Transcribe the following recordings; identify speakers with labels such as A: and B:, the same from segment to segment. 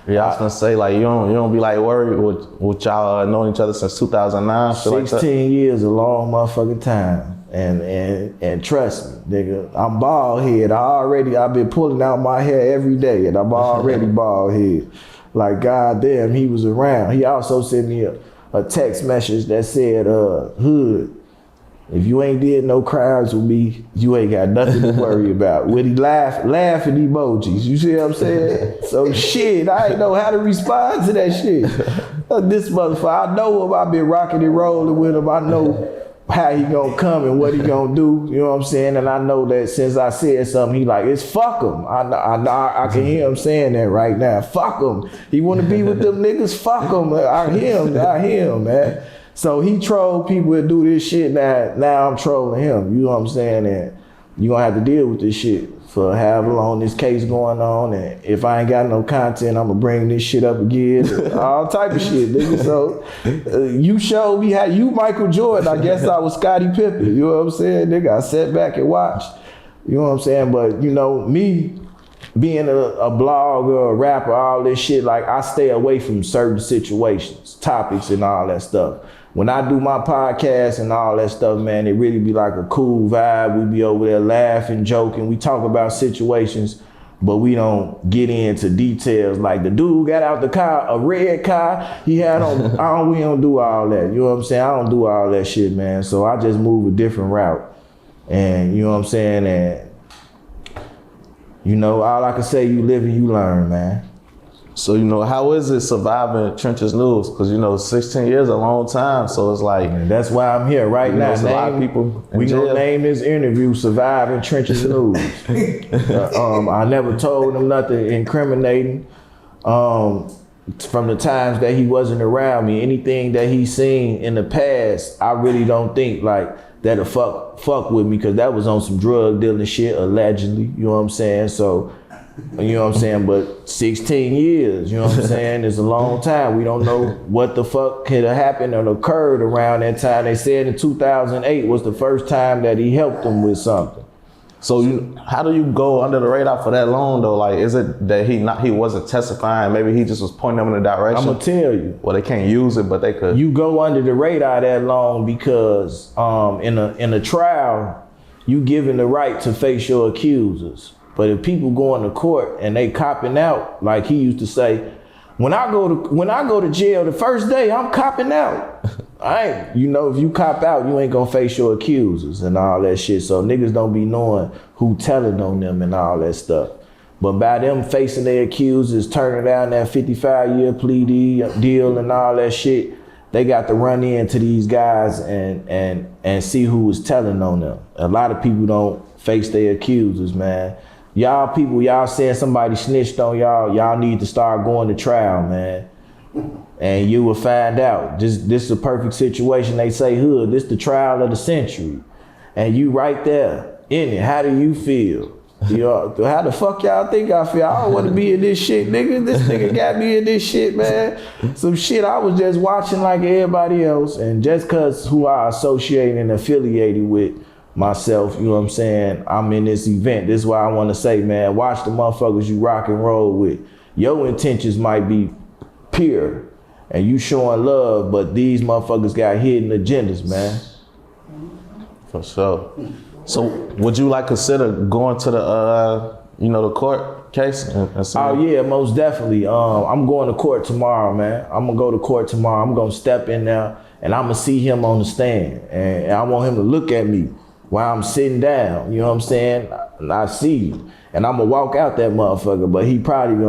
A: Yeah, I was gonna say, like, you don't be like worried with y'all knowing each other since 2009.
B: 16 years a long motherfucking time, and trust me, nigga, I'm bald head. I've been pulling out my hair every day, and I'm already bald head. Like, goddamn, he was around. He also sent me a text message that said, "Hood, if you ain't did no crimes with me, you ain't got nothing to worry about." With he laughing emojis, you see what I'm saying? So shit, I ain't know how to respond to that shit. This motherfucker, I know him, I've been rocking and rolling with him. I know how he gonna come and what he gonna do, you know what I'm saying? And I know that since I said something, he like, it's fuck him. I can hear him saying that right now. Fuck him. He wanna be with them niggas, fuck him. I hear him, man. So he trolled people that do this shit. Now I'm trolling him. You know what I'm saying? And you gonna have to deal with this shit for however long this case going on. And if I ain't got no content, I'm gonna bring this shit up again. All type of shit, nigga. So you showed me how you Michael Jordan. I guess I was Scottie Pippen. You know what I'm saying, nigga? I sat back and watched. You know what I'm saying? But you know me, being a blogger, a rapper, all this shit, like I stay away from certain situations, topics, and all that stuff. When I do my podcast and all that stuff, man, it really be like a cool vibe. We be over there laughing, joking. We talk about situations, but we don't get into details. Like the dude got out the car, a red car, he had on, we don't do all that. You know what I'm saying? I don't do all that shit, man. So I just move a different route. And you know what I'm saying? And you know, all I can say, you live and you learn, man.
A: So, you know, how is it surviving Trenches News? Because, you know, 16 years is a long time. So it's like,
B: and that's why I'm here right now.
A: A lot of people
B: we gonna name this interview "Surviving Trenches News." I never told him nothing incriminating. From the times that he wasn't around me, anything that he's seen in the past, I really don't think like that'll fuck with me, because that was on some drug dealing shit, allegedly. You know what I'm saying? So. You know what I'm saying? But 16 years, you know what I'm saying, is a long time. We don't know what the fuck could have happened or occurred around that time. They said in 2008 was the first time that he helped them with something.
A: So how do you go under the radar for that long though? Like, is it that he wasn't testifying? Maybe he just was pointing them in the direction?
B: I'm gonna tell you.
A: Well, they can't use it, but they could.
B: You go under the radar that long because in a trial, you given the right to face your accusers. But if people going to court and they copping out, like he used to say, when I go to jail the first day, I'm copping out. You know, if you cop out, you ain't gonna face your accusers and all that shit. So niggas don't be knowing who telling on them and all that stuff. But by them facing their accusers, turning down that 55-year plea deal and all that shit, they got to run into these guys and see who was telling on them. A lot of people don't face their accusers, man. Y'all people, y'all saying somebody snitched on y'all need to start going to trial, man. And you will find out. This is a perfect situation. They say, hood, this the trial of the century. And you right there in it. How do you feel? How the fuck y'all think I feel? I don't want to be in this shit, nigga. This nigga got me in this shit, man. Some shit I was just watching like everybody else. And just cause who I associate and affiliated with myself, you know what I'm saying, I'm in this event. This is why I want to say, man, watch the motherfuckers you rock and roll with. Your intentions might be pure and you showing love, but these motherfuckers got hidden agendas, man.
A: For sure. So would you like consider going to the the court case?
B: Oh yeah, most definitely. I'm going to court tomorrow, man. I'm gonna go to court tomorrow. I'm gonna step in there and I'm gonna see him on the stand, and I want him to look at me while I'm sitting down, you know what I'm saying? I see you. And I'm gonna walk out that motherfucker, but he probably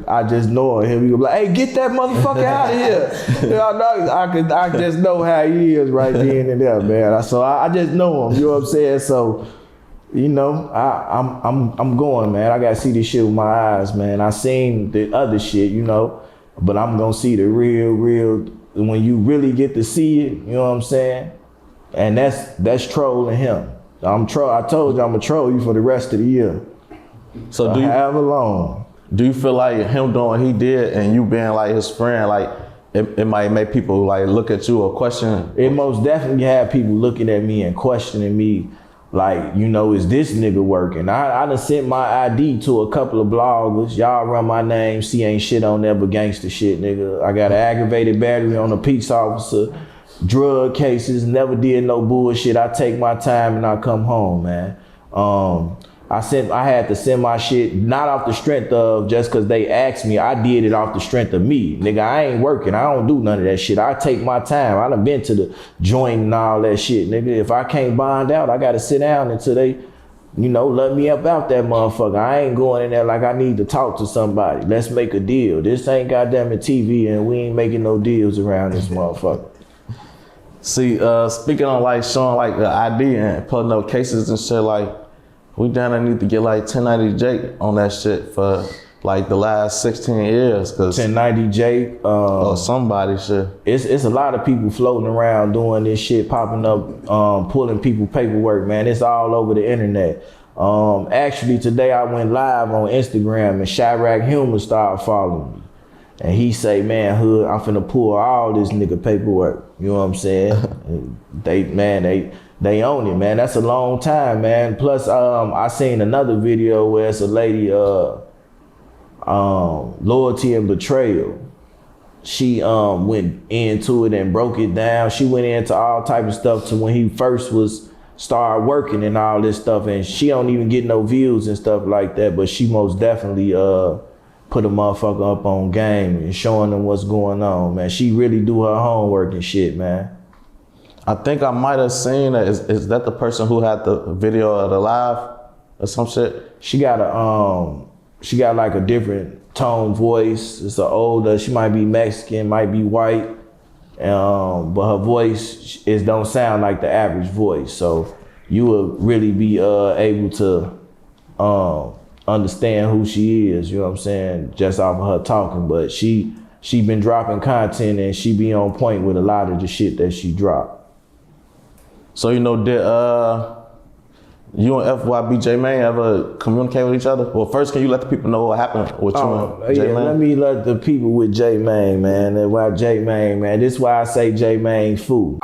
B: I just know him. He gonna be like, hey, get that motherfucker out of here. You know, I just know how he is right then and there, man. So I just know him, you know what I'm saying? So, you know, I'm going, man. I gotta see this shit with my eyes, man. I seen the other shit, you know, but I'm gonna see the real, when you really get to see it, you know what I'm saying? And that's trolling him. I told you I'm gonna troll you for the rest of the year.
A: So do you feel like him doing what he did and you being like his friend, like it might make people like look at you or question?
B: It most definitely had people looking at me and questioning me like, you know, is this nigga working? I done sent my ID to a couple of bloggers. Y'all run my name, see ain't shit on there but gangster shit, nigga. I got an aggravated battery on a peace officer, drug cases, never did no bullshit. I take my time and I come home, man. I had to send my shit, not off the strength of just cause they asked me, I did it off the strength of me. Nigga, I ain't working, I don't do none of that shit. I take my time, I done been to the joint and all that shit, nigga. If I can't bond out, I gotta sit down until they, you know, let me up out that motherfucker. I ain't going in there like I need to talk to somebody. Let's make a deal. This ain't goddamn TV and we ain't making no deals around this motherfucker.
A: See, speaking on like showing like the ID and putting up cases and shit, like, we down there need to get like 1090 Jake on that shit for like the last 16 years. Cause
B: 1090 Jake.
A: Or somebody shit.
B: It's a lot of people floating around doing this shit, popping up, pulling people paperwork, man. It's all over the internet. Actually, today I went live on Instagram and Chirac Humor started following me. And he say, man, Hood, I'm finna pull all this nigga paperwork. You know what I'm saying? They own it, man. That's a long time, man. Plus, I seen another video where it's a lady, Loyalty and Betrayal. She went into it and broke it down. She went into all type of stuff to when he first started working and all this stuff. And she don't even get no views and stuff like that. But she most definitely put a motherfucker up on game and showing them what's going on, man. She really do her homework and shit, man.
A: I think I might have seen that. Is that the person who had the video of the live or some shit?
B: She got like a different tone voice. It's an older, she might be Mexican, might be white, but her voice don't sound like the average voice. So you will really be able to understand who she is, you know what I'm saying, just off of her talking. But she been dropping content and she be on point with a lot of the shit that she dropped.
A: So, you know, did you and FYB J-Mane ever communicate with each other? Well, first, can you let the people know what happened with you and J-Mane?
B: Yeah, let me let the people with J-Mane, man. About J-Mane, man. This is why I say J-Mane fool.